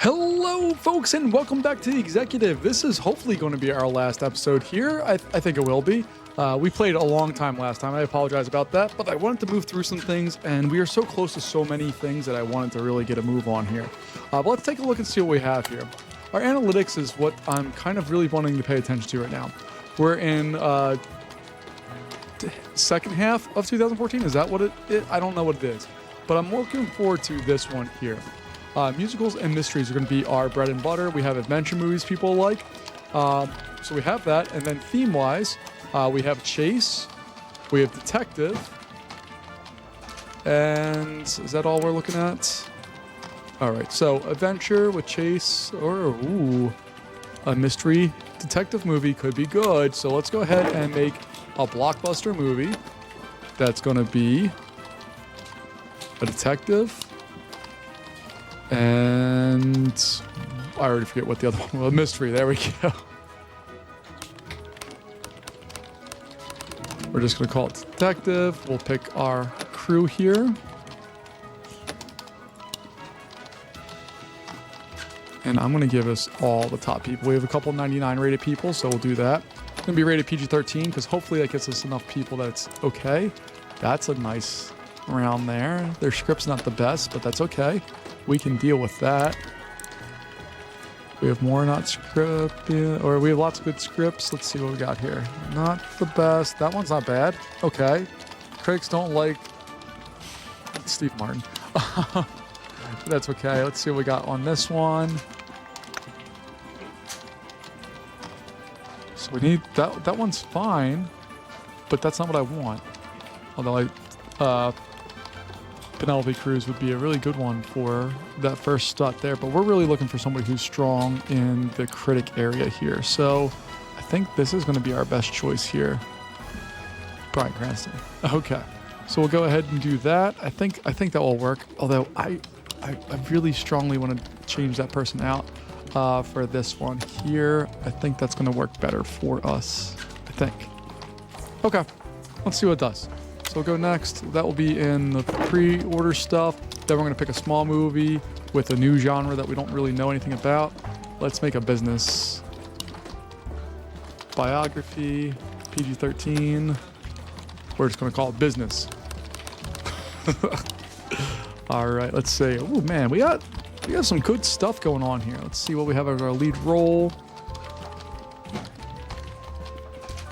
Hello, folks, and welcome back to The Executive. This is hopefully going to be our last episode here. I think it will be. We played a long time last time. I apologize about that, but I wanted to move through some things, and we are so close to so many things that I wanted to really get a move on here. But let's take a look and see what we have here. Our analytics is what I'm kind of really wanting to pay attention to right now. We're in second half of 2014. Is that what it is? I don't know what it is, but I'm looking forward to this one here. Musicals and mysteries are going to be our bread and butter. We have adventure movies people like. So we have that. And then theme-wise, we have chase. We have detective. And is that all we're looking at? All right. So adventure with chase or a mystery detective movie could be good. So let's go ahead and make a blockbuster movie that's going to be a detective. And I already forget what the other one was. A mystery. There we go. We're just going to call it detective. We'll pick our crew here. And I'm going to give us all the top people. We have a couple 99 rated people, so we'll do that. It's going to be rated PG-13 because hopefully that gets us enough people that it's okay. That's a nice round there. Their script's not the best, but that's okay. We can deal with that. We have more not script, or we have lots of good scripts. Let's see what we got here. Not the best. That one's not bad. Okay. Critics don't like Steve Martin. That's okay. Let's see what we got on this one. So we need that one's fine, but that's not what I want. Although Penelope Cruz would be a really good one for that first spot there, but we're really looking for somebody who's strong in the critic area here. So I think this is going to be our best choice here. Bryan Cranston. Okay, so we'll go ahead and do that. I think that will work. Although I really strongly want to change that person out for this one here. I think that's going to work better for us. I think. Okay, let's see what it does. So we'll go next. That will be in the pre-order stuff. Then we're going to pick a small movie with a new genre that we don't really know anything about. Let's make a business biography, PG-13. We're just going to call it business. All right, let's see. Oh man, we got some good stuff going on here. Let's see what we have as our lead role.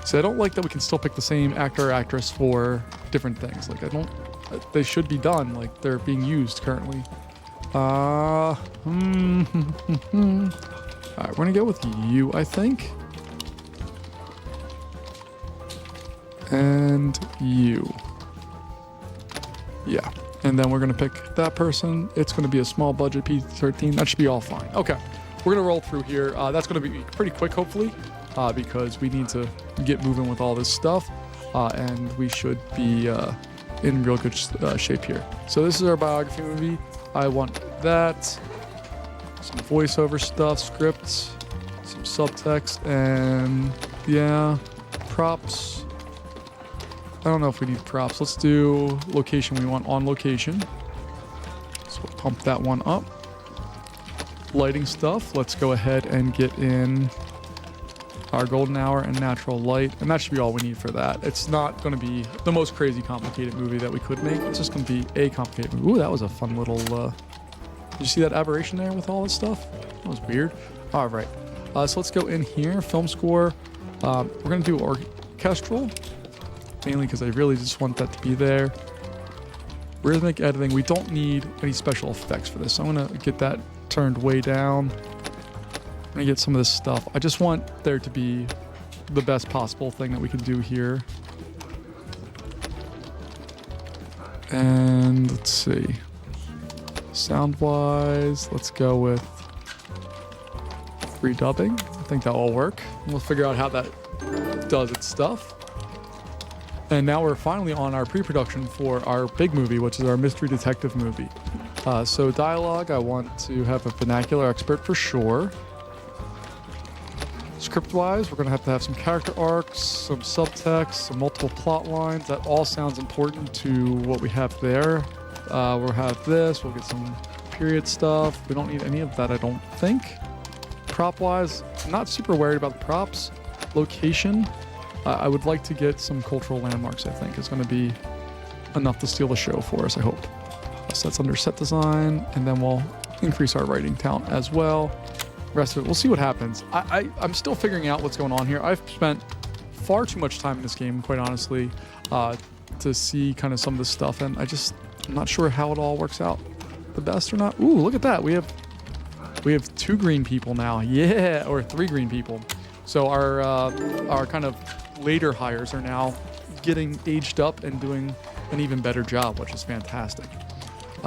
So I don't like that we can still pick the same actor or actress for different things. Like they should be done. Like they're being used currently. All right, we're gonna go with you, I think. And you. Yeah. And then we're gonna pick that person. It's gonna be a small budget PG-13. That should be all fine. Okay. We're gonna roll through here. That's gonna be pretty quick, hopefully. Because we need to get moving with all this stuff, and we should be in real good shape here. So this is our biography movie. I want that, some voiceover stuff, scripts, some subtext, and yeah, props. I don't know if we need props. Let's do location. We want on location. So we'll pump that one up. Lighting stuff. Let's go ahead and get in our golden hour and natural light, and that should be all we need for that. It's not going to be the most crazy complicated movie that we could make. It's just going to be a complicated movie. Ooh, that was a fun little did you see that aberration there with all this stuff? That was weird. All right, so let's go in here. Film score. We're going to do orchestral, mainly because I really just want that to be there. Rhythmic editing. We don't need any special effects for this, so I'm going to get that turned way down. I'm gonna get some of this stuff. I just want there to be the best possible thing that we can do here. And let's see. Sound-wise, let's go with redubbing. I think that will work. We'll figure out how that does its stuff. And now we're finally on our pre-production for our big movie, which is our mystery detective movie. So dialogue, I want to have a vernacular expert for sure. Script-wise, we're going to have some character arcs, some subtext, some multiple plot lines. That all sounds important to what we have there. We'll have this. We'll get some period stuff. We don't need any of that, I don't think. Prop-wise, I'm not super worried about the props. Location, I would like to get some cultural landmarks, I think. It's going to be enough to steal the show for us, I hope. So that's under set design, and then we'll increase our writing talent as well. Rest of it, we'll see what happens. I'm still figuring out what's going on here. I've spent far too much time in this game, quite honestly, to see kind of some of this stuff, and I'm not sure how it all works out the best or not. Ooh, look at that. We have 2 green people now. Yeah, or 3 green people. So our kind of later hires are now getting aged up and doing an even better job, which is fantastic.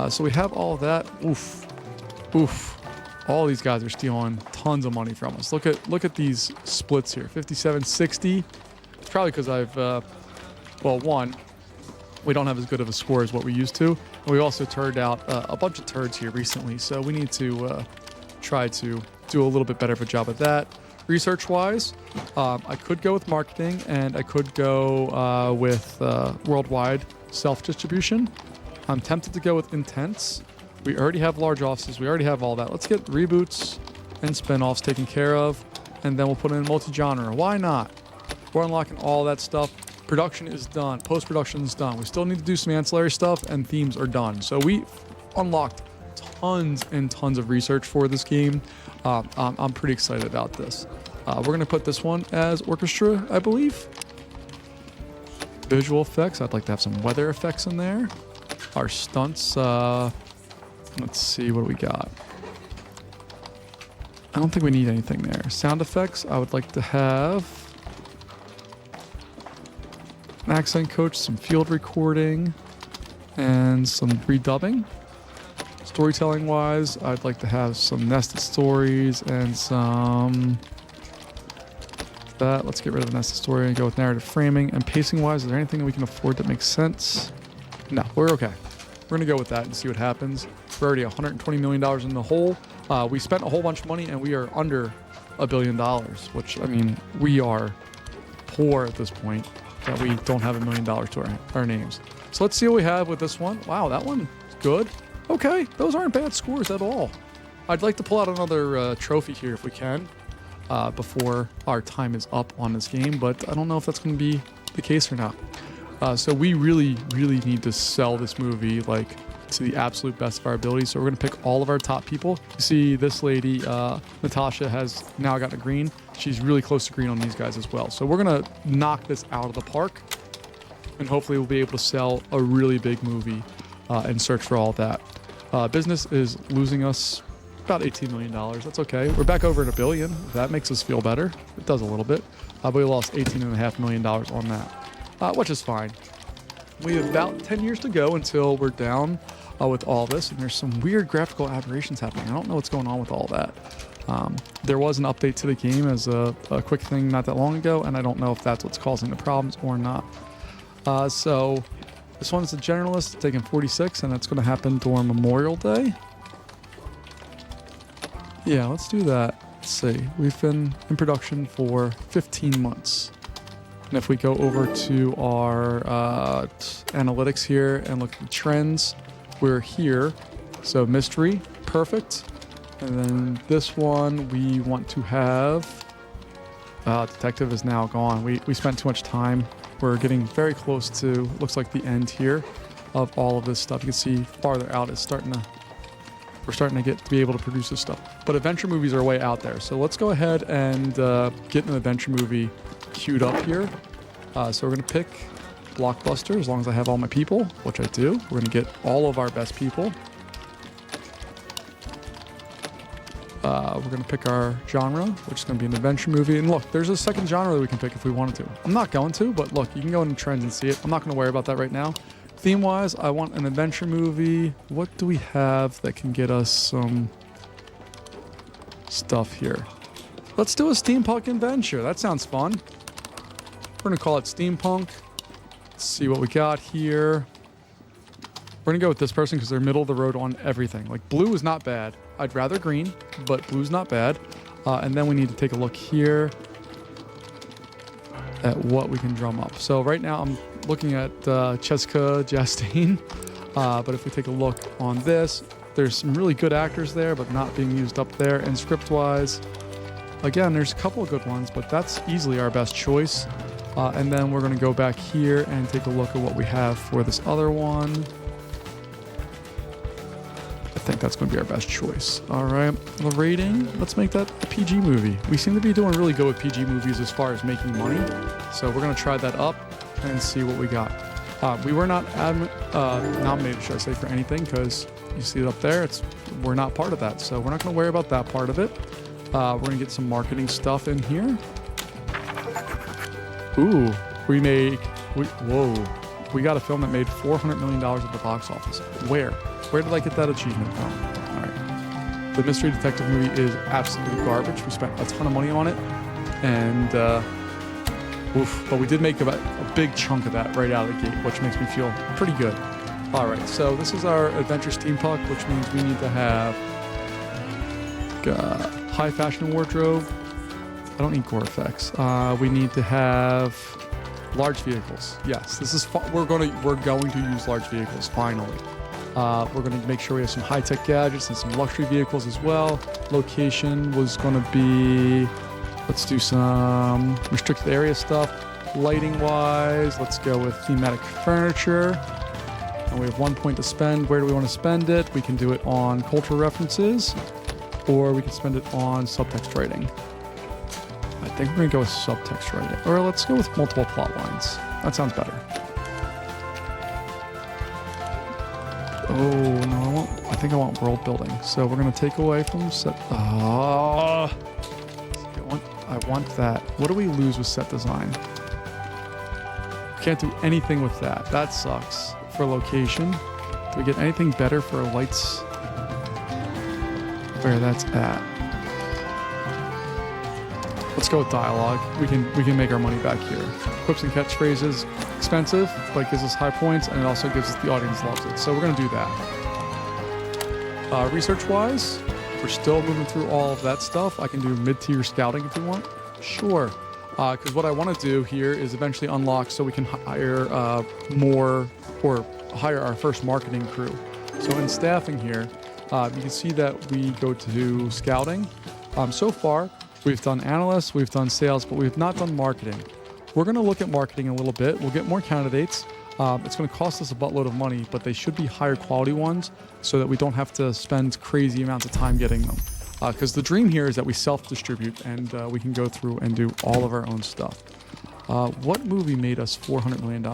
So we have all of that. Oof. All these guys are stealing tons of money from us. Look at these splits here. 57, 60. It's probably because I've, well, one, we don't have as good of a score as what we used to. And we also turned out a bunch of turds here recently. So we need to try to do a little bit better of a job at that. Research-wise, I could go with marketing, and I could go with worldwide self-distribution. I'm tempted to go with intents. We already have large offices. We already have all that. Let's get reboots and spin-offs taken care of, and then we'll put in multi-genre. Why not? We're unlocking all that stuff. Production is done. Post-production is done. We still need to do some ancillary stuff, and themes are done. So we unlocked tons and tons of research for this game. I'm pretty excited about this. We're going to put this one as orchestra, I believe. Visual effects. I'd like to have some weather effects in there. Our stunts. Let's see what we got. I don't think we need anything there. Sound effects. I would like to have an accent coach, some field recording, and some redubbing. Storytelling wise, I'd like to have some nested stories and some that. Let's get rid of the nested story and go with narrative framing. And pacing wise, is there anything that we can afford that makes sense? No, we're okay. We're gonna go with that and see what happens. We're already $120 million in the hole. We spent a whole bunch of money and we are under $1 billion, which, I mean, we are poor at this point that we don't have $1 million to our names. So let's see what we have with this one. Wow, that one is good. Okay, those aren't bad scores at all. I'd like to pull out another trophy here if we can before our time is up on this game, but I don't know if that's going to be the case or not. So we really, really need to sell this movie like to the absolute best of our ability. So we're going to pick all of our top people. You see this lady, Natasha, has now got a green. She's really close to green on these guys as well. So we're going to knock this out of the park, and hopefully we'll be able to sell a really big movie and search for all that. Business is losing us about $18 million. That's okay. We're back over at $1 billion. That makes us feel better. It does a little bit. But we lost $18.5 million on that, which is fine. We have about 10 years to go until we're down with all this, and there's some weird graphical aberrations happening. I don't know what's going on with all that. There was an update to the game as a quick thing not that long ago, and I don't know if that's what's causing the problems or not. So this one's a generalist, taking 46, and that's going to happen during Memorial Day. Yeah, let's do that. Let's see. We've been in production for 15 months. And if we go over to our analytics here and look at the trends, we're here. So mystery, perfect. And then this one, we want to have... detective is now gone. We spent too much time. We're getting very close to, looks like the end here of all of this stuff. You can see farther out is we're starting to be able to produce this stuff. But adventure movies are way out there. So let's go ahead and get an adventure movie queued up here. So we're going to pick Blockbuster as long as I have all my people, which I do. We're going to get all of our best people. We're going to pick our genre, which is going to be an adventure movie. And look, there's a second genre that we can pick if we wanted to. I'm not going to, but look, you can go into trends and see it. I'm not going to worry about that right now. Theme-wise, I want an adventure movie. What do we have that can get us some stuff here? Let's do a steampunk adventure. That sounds fun. We're going to call it steampunk. Let's see what we got here. We're going to go with this person because they're middle of the road on everything. Like, blue is not bad. I'd rather green, but blue's not bad. And then we need to take a look here at what we can drum up. So right now I'm looking at Cheska Chastain. But if we take a look on this, There's some really good actors there, but not being used up there. And script-wise, again, there's a couple of good ones, but that's easily our best choice. And then we're going to go back here and take a look at what we have for this other one. I think that's going to be our best choice. All right, the rating, let's make that a PG movie. We seem to be doing really good with PG movies as far as making money. So we're going to try that up and see what we got. We were not nominated, should I say, for anything, because you see it up there. We're not part of that, so we're not going to worry about that part of it. We're going to get some marketing stuff in here. Ooh, we got a film that made $400 million at the box office. Where did I get that achievement from? All right. The mystery detective movie is absolutely garbage. We spent a ton of money on it, and but we did make a big chunk of that right out of the gate, which makes me feel pretty good. All right, so this is our adventure steampunk, which means we need to have high fashion wardrobe. I don't need gore effects. We need to have large vehicles. Yes, this is we're going to use large vehicles finally. We're going to make sure we have some high-tech gadgets and some luxury vehicles as well. Location was going to be, let's do some restricted area stuff. Lighting-wise, let's go with thematic furniture. And we have 1 point to spend. Where do we want to spend it? We can do it on cultural references, or we can spend it on subtext writing. I think we're going to go with subtext writing. Or let's go with multiple plot lines. That sounds better. Oh, no, I think I want world building. So we're going to take away from set. I want that. What do we lose with set design? Can't do anything with that. That sucks. For location, do we get anything better for lights? Where that's at. Let's go with dialogue. We can make our money back here. Quips and catchphrases, expensive, but it gives us high points, and it also gives us the audience loves it. So we're going to do that. Research-wise, we're still moving through all of that stuff. I can do mid-tier scouting if you want. Sure. Because what I want to do here is eventually unlock so we can hire more, or hire our first marketing crew. So in staffing here, you can see that we go to scouting. So far, we've done analysts, we've done sales, but we've not done marketing. We're going to look at marketing a little bit. We'll get more candidates. It's going to cost us a buttload of money, but they should be higher quality ones so that we don't have to spend crazy amounts of time getting them. Because the dream here is that we self-distribute and we can go through and do all of our own stuff. What movie made us $400 million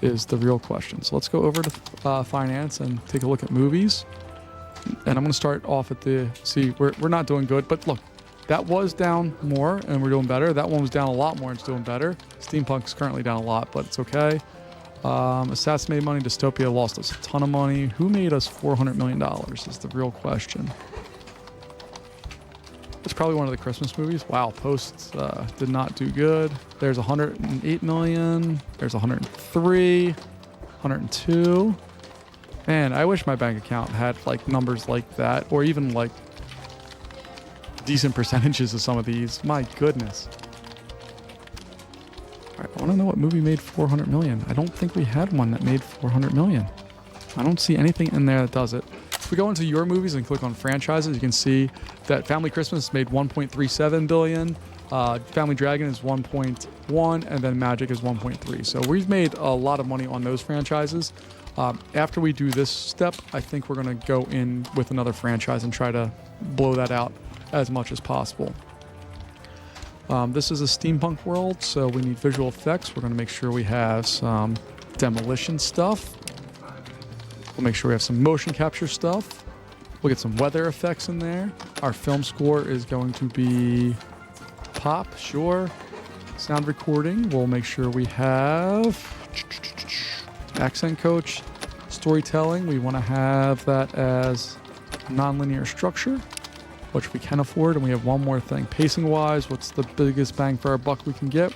is the real question. So let's go over to finance and take a look at movies. And I'm going to start off at we're not doing good, but look, that was down more and we're doing better. That one was down a lot more and it's doing better. Steampunk's currently down a lot, but it's okay. Assassin made money. Dystopia lost us a ton of money. Who made us $400 million is the real question. It's probably one of the Christmas movies. Wow, Post did not do good. There's 108 million. There's 103, 102. Man, I wish my bank account had like numbers like that, or even like decent percentages of some of these. My goodness. All right, I want to know what movie made 400 million. I don't think we had one that made 400 million. I don't see anything in there that does it. If we go into your movies and click on franchises, you can see that Family Christmas made 1.37 billion. Family Dragon is 1.1, and then Magic is 1.3. So we've made a lot of money on those franchises. After we do this step, I think we're going to go in with another franchise and try to blow that out as much as possible. This is a steampunk world, so we need visual effects. We're going to make sure we have some demolition stuff. We'll make sure we have some motion capture stuff. We'll get some weather effects in there. Our film score is going to be pop, sure. Sound recording, we'll make sure we have accent coach. Storytelling, we want to have that as nonlinear structure, which we can afford. And we have one more thing. Pacing wise, what's the biggest bang for our buck we can get?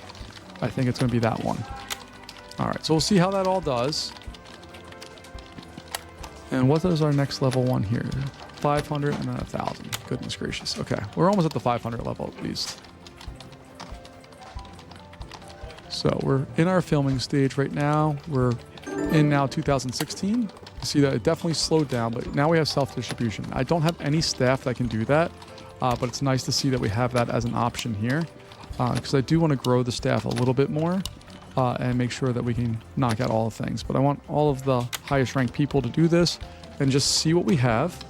I think it's going to be that one. All right, so we'll see how that all does. And what is our next level one here? 500 and then 1,000. Goodness gracious. Okay, we're almost at the 500 level at least. So we're in our filming stage right now. We're in now 2016. You see that it definitely slowed down, but now we have self-distribution. I don't have any staff that can do that, but it's nice to see that we have that as an option here, because I do want to grow the staff a little bit more and make sure that we can knock out all the things. But I want all of the highest ranked people to do this and just see what we have.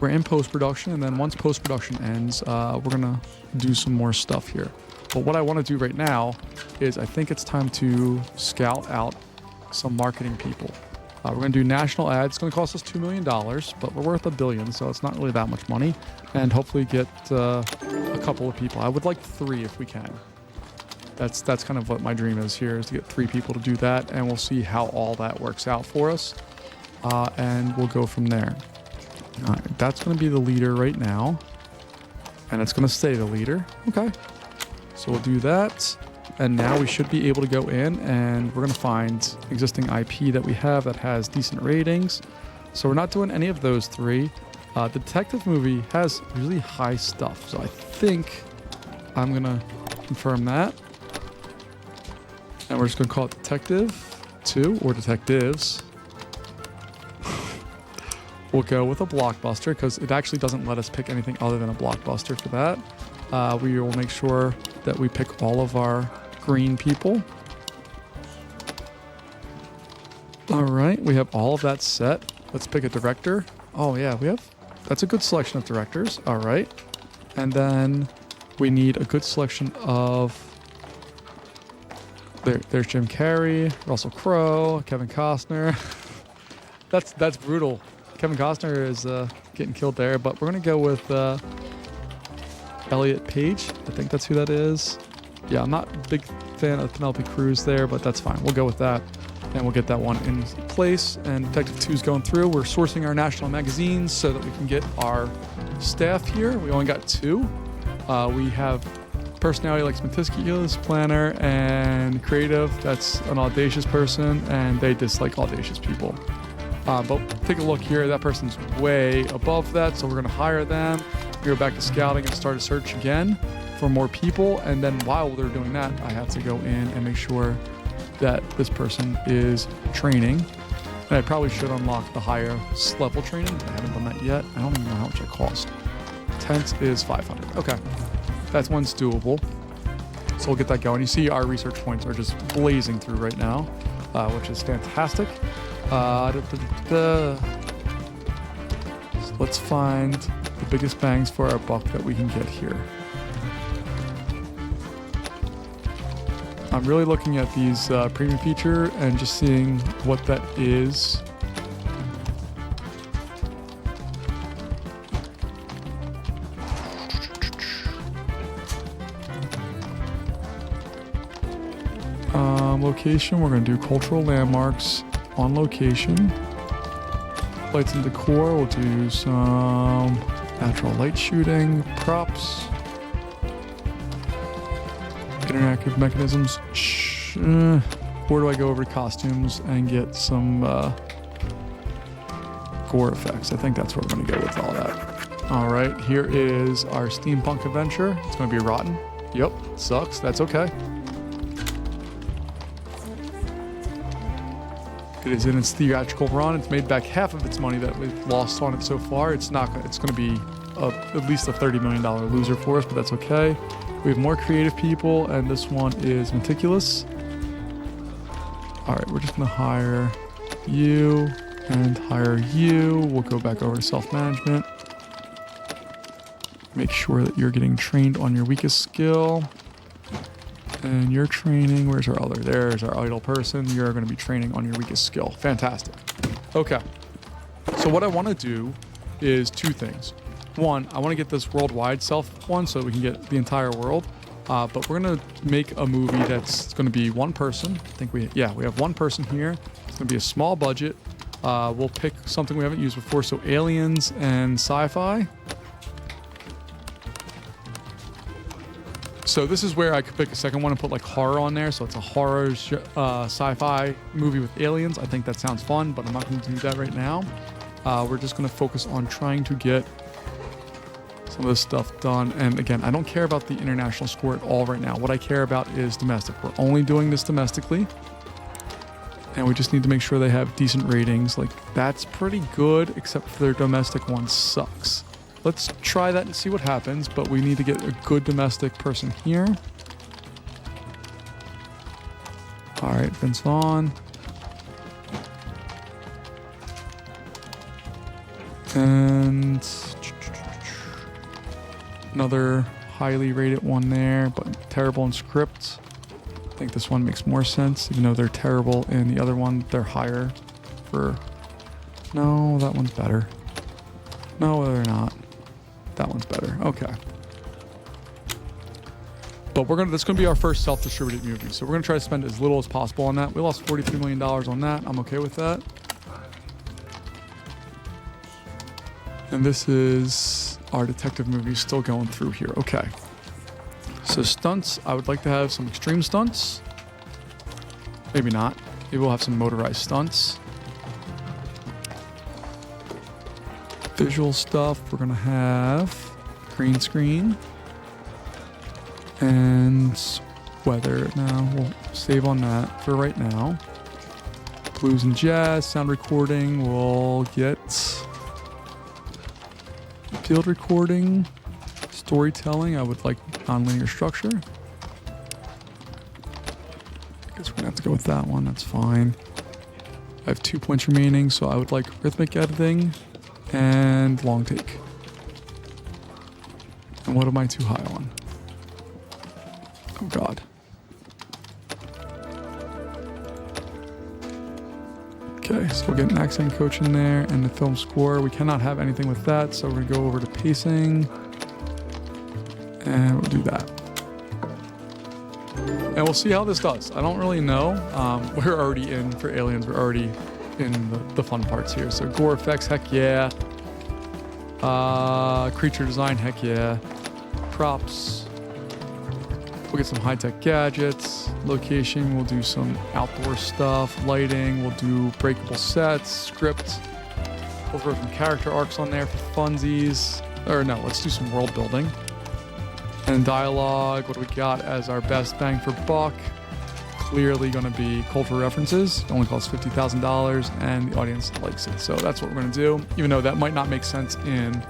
We're in post-production, and then once post-production ends, we're going to do some more stuff here. But what I want to do right now is I think it's time to scout out some marketing people. We're going to do national ads. It's going to cost us $2 million, but we're worth $1 billion, so it's not really that much money. And hopefully get a couple of people. I would like 3 if we can. That's kind of what my dream is here, is to get 3 people to do that, and we'll see how all that works out for us. And we'll go from there. All right, that's going to be the leader right now, and it's going to stay the leader. Okay, so we'll do that. And now we should be able to go in and we're going to find existing IP that we have that has decent ratings. So we're not doing any of those 3. The detective movie has really high stuff. So I think I'm going to confirm that. And we're just going to call it Detective 2 or Detectives. We'll go with a blockbuster because it actually doesn't let us pick anything other than a blockbuster for that. We will make sure that we pick all of our green people. All right, we have all of that set. Let's pick a director. Oh yeah, that's a good selection of directors. All right. And then we need a good selection of, there's Jim Carrey, Russell Crowe, Kevin Costner. That's brutal. Kevin Costner is getting killed there, but we're going to go with Elliot Page. I think that's who that is. Yeah, I'm not a big fan of Penelope Cruz there, but that's fine. We'll go with that, and we'll get that one in place. And Detective 2's going through. We're sourcing our national magazines so that we can get our staff here. We only got 2. We have personality like meticulous, planner, and creative. That's an audacious person, and they dislike audacious people. But take a look here. That person's way above that, so we're going to hire them. We go back to scouting and start a search again for more people, and then while they're doing that, I have to go in and make sure that this person is training. And I probably should unlock the higher level training, but I haven't done that yet. I don't even know how much it cost. Tent is 500. Okay, that's one's doable. So we'll get that going. You see our research points are just blazing through right now, which is fantastic. So let's find the biggest bangs for our buck that we can get here. I'm really looking at these premium feature and just seeing what that is. Location, we're going to do cultural landmarks on location. Lights and decor, we'll do some natural light shooting, props. Interactive mechanisms. Where do I go over to costumes and get some gore effects? I think that's where we're going to go with all that. All right, here is our steampunk adventure. It's going to be rotten. Yep, sucks. That's okay. It is in its theatrical run. It's made back half of its money that we've lost on it so far. It's going to be at least a $30 million loser for us, but that's okay. We have more creative people, and this one is meticulous. All right, we're just going to hire you and hire you. We'll go back over to self-management. Make sure that you're getting trained on your weakest skill. And you're training, where's our other? There's our idle person. You're going to be training on your weakest skill. Fantastic. Okay. So what I want to do is 2 things. One, I want to get this worldwide self one so we can get the entire world. But we're going to make a movie that's going to be 1 person. I think we have 1 person here. It's going to be a small budget. We'll pick something we haven't used before. So aliens and sci-fi. So this is where I could pick a second one and put like horror on there. So it's a horror sci-fi movie with aliens. I think that sounds fun, but I'm not going to do that right now. We're just going to focus on trying to get some of this stuff done. And again, I don't care about the international score at all right now. What I care about is domestic. We're only doing this domestically. And we just need to make sure they have decent ratings. Like, that's pretty good, except for their domestic one sucks. Let's try that and see what happens, but we need to get a good domestic person here. All right, Vince Vaughn. And another highly rated one there, but terrible in script. I think this one makes more sense, even though they're terrible in the other one. They're higher for... No, that one's better. No, they're not. That one's better. Okay. But that's gonna be our first self-distributed movie. So we're gonna try to spend as little as possible on that. We lost $43 million on that. I'm okay with that. And this is our detective movie still going through here. Okay. So stunts, I would like to have some extreme stunts. Maybe not. Maybe we'll have some motorized stunts. Visual stuff, we're gonna have green screen. And weather, now we'll save on that for right now. Blues and jazz, sound recording, we'll get field recording, storytelling, I would like nonlinear structure. I guess we're gonna have to go with that one, that's fine. I have 2 points remaining, so I would like rhythmic editing and long take. And what am I too high on? Oh God. Okay, so we'll get an accent coach in there and the film score. We cannot have anything with that, so we're gonna go over to pacing and we'll do that. And we'll see how this does. I don't really know. We're already in for aliens. We're already in the fun parts here. So gore effects, heck yeah. Creature design, heck yeah. Props. We'll get some high-tech gadgets. Location, we'll do some outdoor stuff. Lighting, we'll do breakable sets. Script, we'll throw some character arcs on there for funsies. Or no, let's do some world building. And dialogue, what do we got as our best bang for buck? Clearly going to be cultural references. It only costs $50,000 and the audience likes it. So that's what we're going to do. Even though that might not make sense in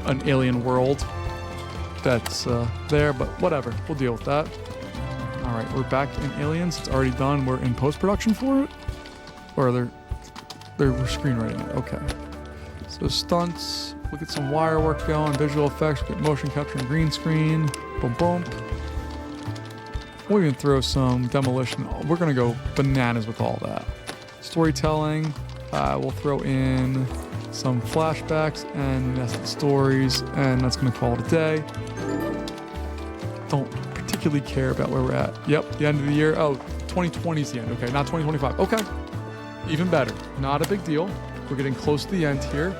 an alien world that's there, but whatever, we'll deal with that. All right, we're back in Aliens. It's already done. We're in post-production for it, or they're screenwriting it. Okay, so stunts, we'll get some wire work going, visual effects, we'll get motion capture and green screen, boom boom. We'll even throw some demolition. We're gonna go bananas with all that. Storytelling, we'll throw in some flashbacks and nested stories, and that's gonna call it a day. Don't particularly care about where we're at. Yep, the end of the year. Oh, 2020 is the end. Okay, not 2025. Okay, even better. Not a big deal. We're getting close to the end here.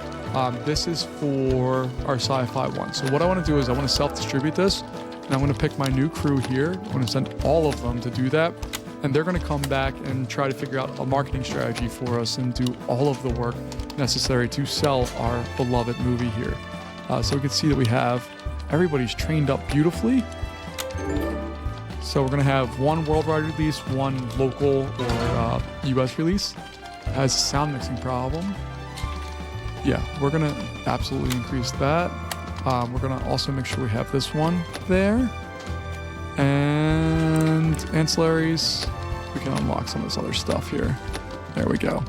This is for our sci-fi one. So what I want to do is I want to self-distribute this, and I'm going to pick my new crew here. I'm going to send all of them to do that, and they're going to come back and try to figure out a marketing strategy for us and do all of the work necessary to sell our beloved movie here. So we can see that we have everybody's trained up beautifully. So we're going to have one worldwide release, one local or US release. It has a sound mixing problem. Yeah, we're going to absolutely increase that. We're going to also make sure we have this one there. And ancillaries, we can unlock some of this other stuff here. There we go.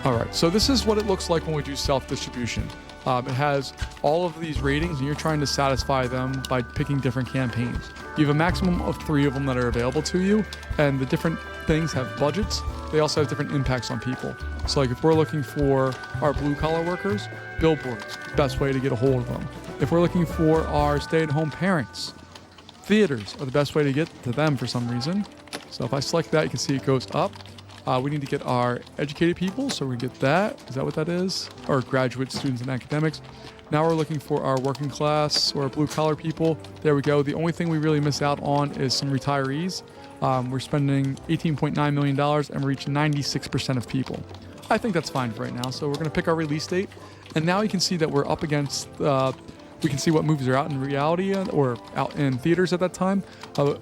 All right, so this is what it looks like when we do self-distribution. It has all of these ratings, and you're trying to satisfy them by picking different campaigns. You have a maximum of 3 of them that are available to you, and the different things have budgets. They also have different impacts on people. So like if we're looking for our blue-collar workers, billboards, best way to get a hold of them. If we're looking for our stay-at-home parents, theaters are the best way to get to them for some reason. So if I select that, you can see it goes up. We need to get our educated people, so we get that. Is that what that is? Or graduate students and academics. Now we're looking for our working class or blue-collar people. There we go. The only thing we really miss out on is some retirees. We're spending $18.9 million and we reach 96% of people. I think that's fine for right now. So we're going to pick our release date. And now you can see that we're up against we can see what movies are out in reality or out in theaters at that time.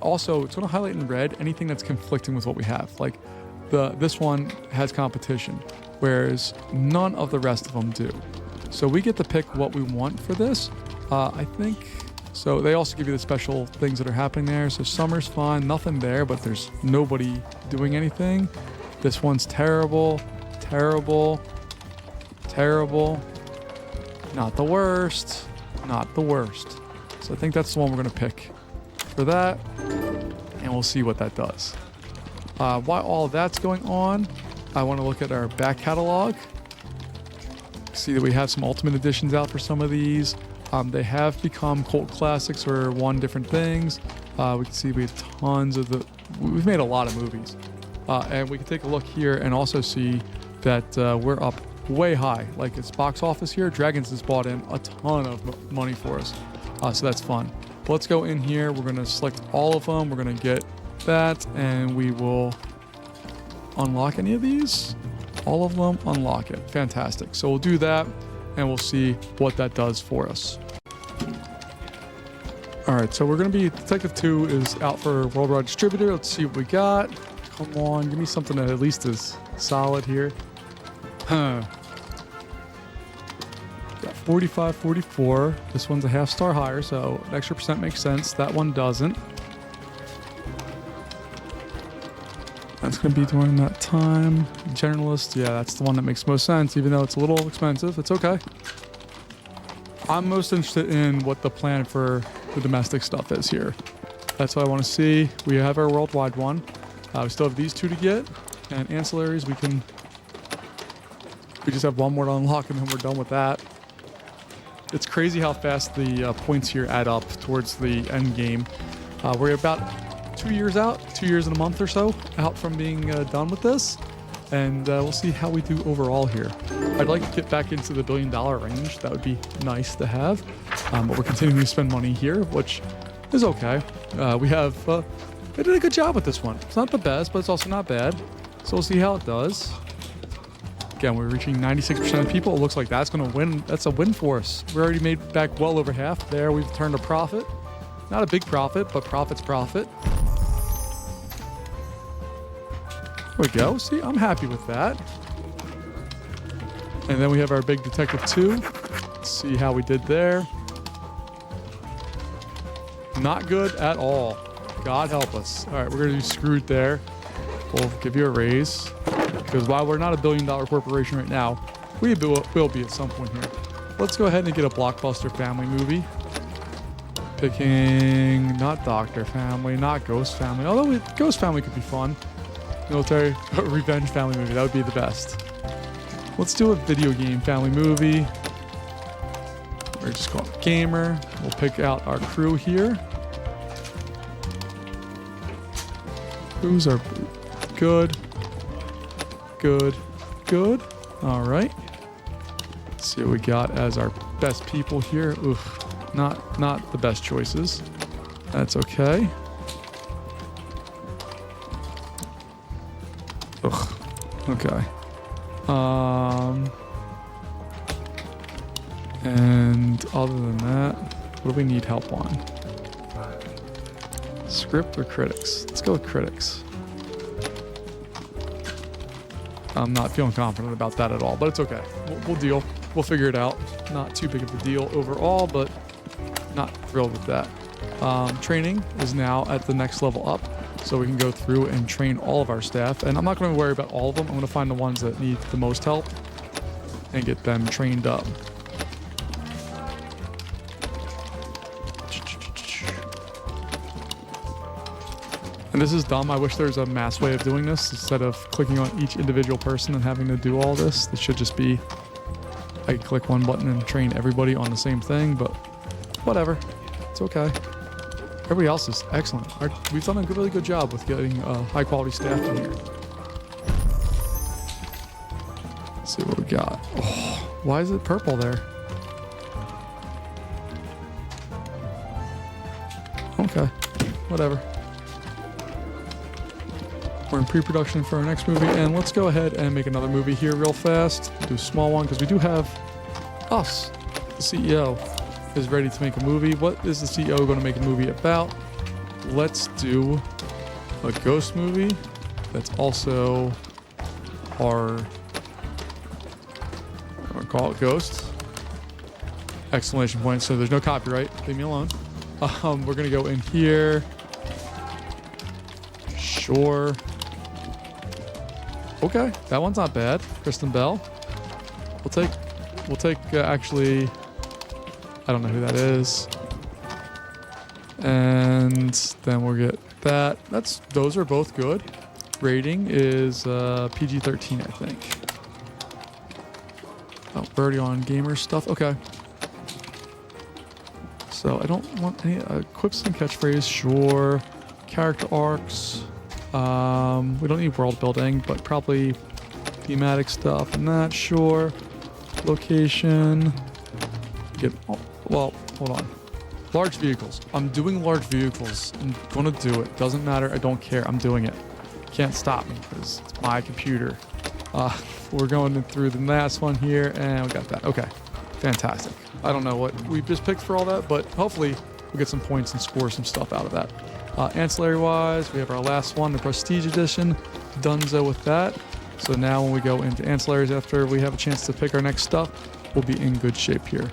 Also, it's going to highlight in red anything that's conflicting with what we have. Like this one has competition, whereas none of the rest of them do. So we get to pick what we want for this. I think, so they also give you the special things that are happening there. So summer's fine, nothing there, but there's nobody doing anything. This one's terrible, terrible, terrible. Not the worst, not the worst. So I think that's the one we're gonna pick for that, and we'll see what that does. While all that's going on, I wanna look at our back catalog. See that we have some Ultimate Editions out for some of these. They have become cult classics or won different things. We can see we have tons of we've made a lot of movies. And we can take a look here and also see that we're up way high. Like it's box office here, Dragons has bought in a ton of money for us. So that's fun. Let's go in here. We're gonna select all of them. We're gonna get that and we will unlock any of these. All of them, unlock it. Fantastic. So we'll do that and we'll see what that does for us. All right, so we're gonna be, Detective 2 is out for worldwide distributor. Let's see what we got. Come on, give me something that at least is solid here. Got 45, 44. This one's a half star higher, so an extra percent makes sense. That one doesn't. That's going to be during that time. Generalist, yeah, that's the one that makes most sense, even though it's a little expensive. It's okay. I'm most interested in what the plan for the domestic stuff is here. That's what I want to see. We have our worldwide one. We still have these two to get. And ancillaries, we just have one more to unlock and then we're done with that. It's crazy how fast the points here add up towards the end game. We're about 2 years out, 2 years and a month or so out from being done with this. And we'll see how we do overall here. I'd like to get back into the $1 billion range. That would be nice to have. But we're continuing to spend money here, which is okay. We did a good job with this one. It's not the best, but it's also not bad. So we'll see how it does. Again, we're reaching 96% of people. It looks like that's going to win. That's a win for us. We already made back well over half. There, we've turned a profit. Not a big profit, but profit's profit. There we go. See, I'm happy with that. And then we have our big Detective 2. Let's see how we did there. Not good at all. God help us. All right, we're going to do screwed there. We'll give you a raise. Because while we're not a $1 billion corporation right now, we will be at some point here. Let's go ahead and get a blockbuster family movie. Picking not Doctor Family, not Ghost Family. Although Ghost Family could be fun. Military revenge family movie. That would be the best. Let's do a video game family movie. We're just called Gamer. We'll pick out our crew here. Who's our good? Good, good. All right. Let's see what we got as our best people here. Oof, not the best choices. That's okay. Ugh. Okay. And other than that, what do we need help on? Script or critics? Let's go with critics. I'm not feeling confident about that at all, but it's okay. We'll deal. We'll figure it out. Not too big of a deal overall, but not thrilled with that. Training is now at the next level up, so we can go through and train all of our staff. And I'm not going to worry about all of them. I'm going to find the ones that need the most help and get them trained up. And this is dumb. I wish there was a mass way of doing this instead of clicking on each individual person and having to do all this. This should just be, I can click one button and train everybody on the same thing, but whatever. It's okay. Everybody else is excellent. We've done a really good job with getting high quality staff in here. Let's see what we got. Oh, why is it purple there? Okay, whatever. We're in pre-production for our next movie, and let's go ahead and make another movie here real fast. Do a small one, because we do have us, the CEO. is ready to make a movie. What is the CEO going to make a movie about? Let's do a ghost movie that's also our, I'm going to call it Ghost. Exclamation point. So there's no copyright. Leave me alone. We're going to go in here. Sure. Okay, that one's not bad. Kristen Bell. We'll take actually, I don't know who that is. And then we'll get that. Those are both good. Rating is PG-13, I think. Oh, we're already on gamer stuff. Okay. So I don't want any quips and catchphrase. Sure. Character arcs. We don't need world building, but probably thematic stuff and that. Sure. Location. Well, hold on. Large vehicles. I'm doing large vehicles. I'm gonna do it. Doesn't matter. I don't care. I'm doing it. Can't stop me because it's my computer. We're going through the last one here, and we got that. Okay. Fantastic. I don't know what we just picked for all that, but hopefully we'll get some points and score some stuff out of that. Ancillary-wise, we have our last one, the Prestige Edition. Dunzo with that. So now when we go into ancillaries after we have a chance to pick our next stuff, we'll be in good shape here.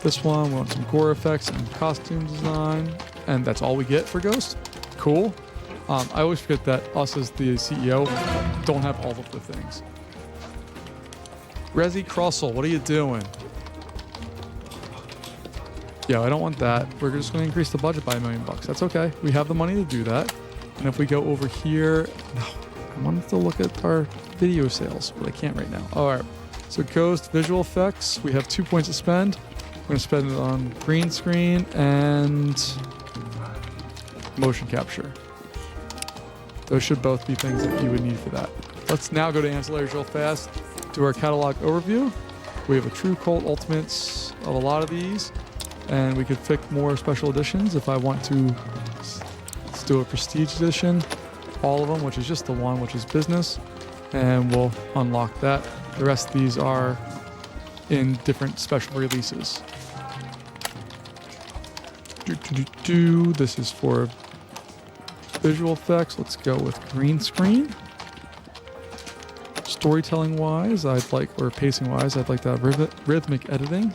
This one, we want some gore effects and costume design, and that's all we get for Ghost. Cool. I always forget that us as the CEO don't have all of the things. Resi Crossel, what are you doing? Yeah, I don't want that. We're just going to increase the budget by $1 million. That's okay. We have the money to do that. And if we go over here, no, I wanted to look at our video sales, but I can't right now. All right. So Ghost visual effects, we have 2 points to spend. We're going to spend it on green screen and motion capture. Those should both be things that you would need for that. Let's now go to ancillaries real fast. Do our catalog overview. We have a True Cult Ultimates of a lot of these. And we could pick more special editions if I want to. Let's do a Prestige Edition. All of them, which is just the one, which is business. And we'll unlock that. The rest of these are in different special releases. This is for visual effects. Let's go with green screen. Storytelling wise, or pacing wise, I'd like to have rhythmic editing.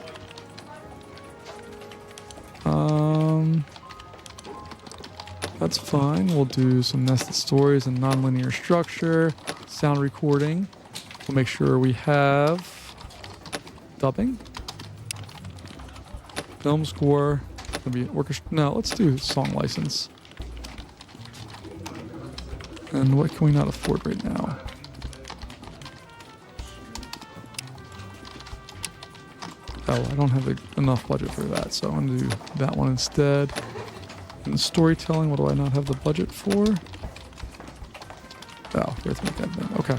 That's fine. We'll do some nested stories and nonlinear structure. Sound recording. We'll make sure we have dubbing. Film score. Gonna be orchestra. No, let's do song license. And what can we not afford right now? Oh, I don't have enough budget for that, so I'm going to do that one instead. And storytelling, what do I not have the budget for? Oh, rhythmic editing. Okay.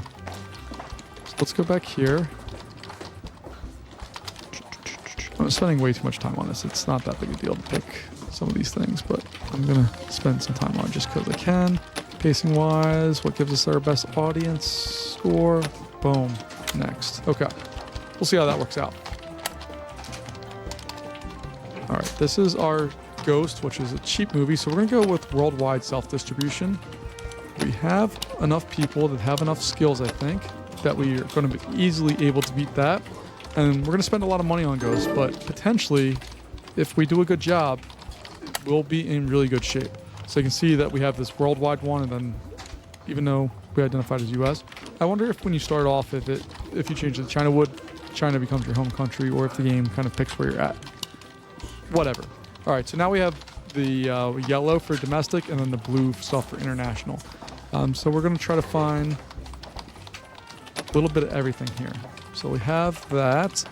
So let's go back here. I'm spending way too much time on this. It's not that big a deal to pick some of these things, but I'm going to spend some time on it just because I can. Pacing wise, what gives us our best audience score? Boom. Next. Okay. We'll see how that works out. All right, this is our Ghost, which is a cheap movie. So we're going to go with worldwide self-distribution. We have enough people that have enough skills, I think, that we are going to be easily able to beat that. And we're going to spend a lot of money on Ghost, but potentially, if we do a good job, we'll be in really good shape. So you can see that we have this worldwide one, and then even though we identified as US, I wonder if when you start off, if you change it to China, China becomes your home country, or if the game kind of picks where you're at. Whatever. All right, so now we have the yellow for domestic and then the blue stuff for international. So we're going to try to find a little bit of everything here. So we have that.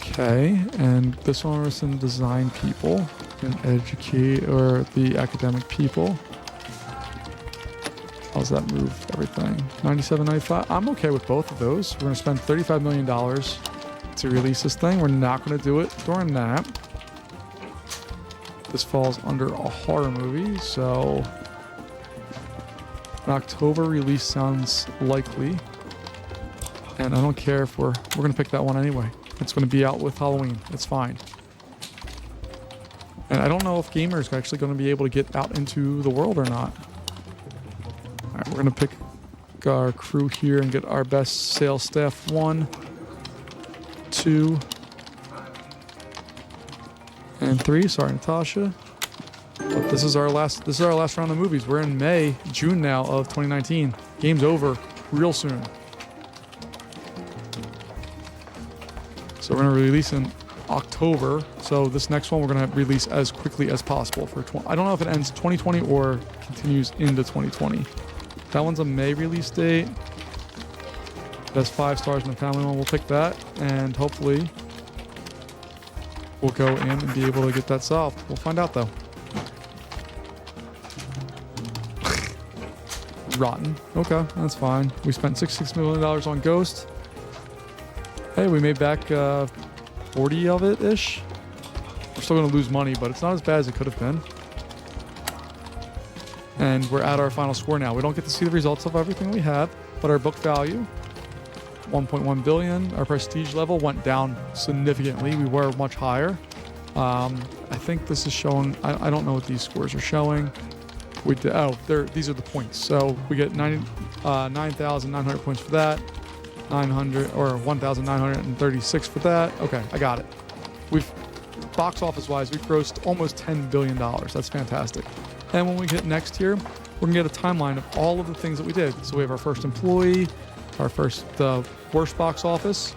Okay, and this one is in design people and educate, or the academic people. How's that move everything? 97.95. I'm okay with both of those. We're going to spend $35 million to release this thing. We're not going to do it during that. This falls under a horror movie, so an October release sounds likely. And I don't care if we're going to pick that one anyway. It's going to be out with Halloween. It's fine. And I don't know if gamers are actually going to be able to get out into the world or not. All right, we're going to pick our crew here and get our best sales staff. 1, 2, and 3. Sorry, Natasha. But this is our last round of movies. We're in June now of 2019. Game's over real soon. So we're going to release in October. So this next one we're going to release as quickly as possible for I don't know if it ends 2020 or continues into 2020. That one's a May release date. That's 5 stars in the family one. We'll pick that, and hopefully we'll go in and be able to get that solved. We'll find out though. Rotten. Okay, that's fine. We spent $66 million on Ghost. Hey, we made back 40 of it-ish. We're still going to lose money, but it's not as bad as it could have been. And we're at our final score now. We don't get to see the results of everything we have, but our book value, 1.1 billion. Our prestige level went down significantly. We were much higher. I think this is showing... I don't know what these scores are showing. These are the points. So we get 9,900 points for that. 900 or 1,936 for that. Okay, I got it. Box office wise, we've grossed almost $10 billion. That's fantastic. And when we hit next here, we're gonna get a timeline of all of the things that we did. So we have our first employee, our first worst box office,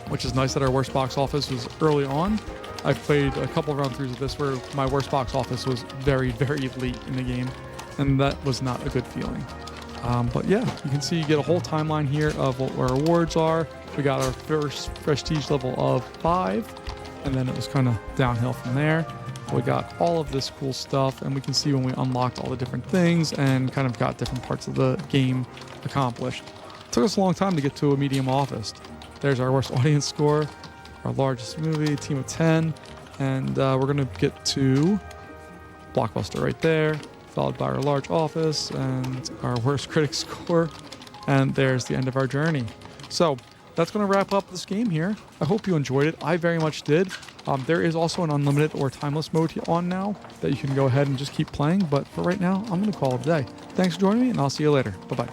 which is nice that our worst box office was early on. I've played a couple of run throughs of this where my worst box office was very, very late in the game, and that was not a good feeling. But yeah, you can see you get a whole timeline here of what our awards are. We got our first prestige level of 5, and then it was kind of downhill from there. We got all of this cool stuff, and we can see when we unlocked all the different things and kind of got different parts of the game accomplished. It took us a long time to get to a medium office. There's our worst audience score, our largest movie, team of 10, and we're going to get to Blockbuster right there, followed by our large office and our worst critic score. And there's the end of our journey. So that's going to wrap up this game here. I hope you enjoyed it. I very much did. There is also an unlimited or timeless mode on now that you can go ahead and just keep playing. But for right now, I'm going to call it a day. Thanks for joining me, and I'll see you later. Bye-bye.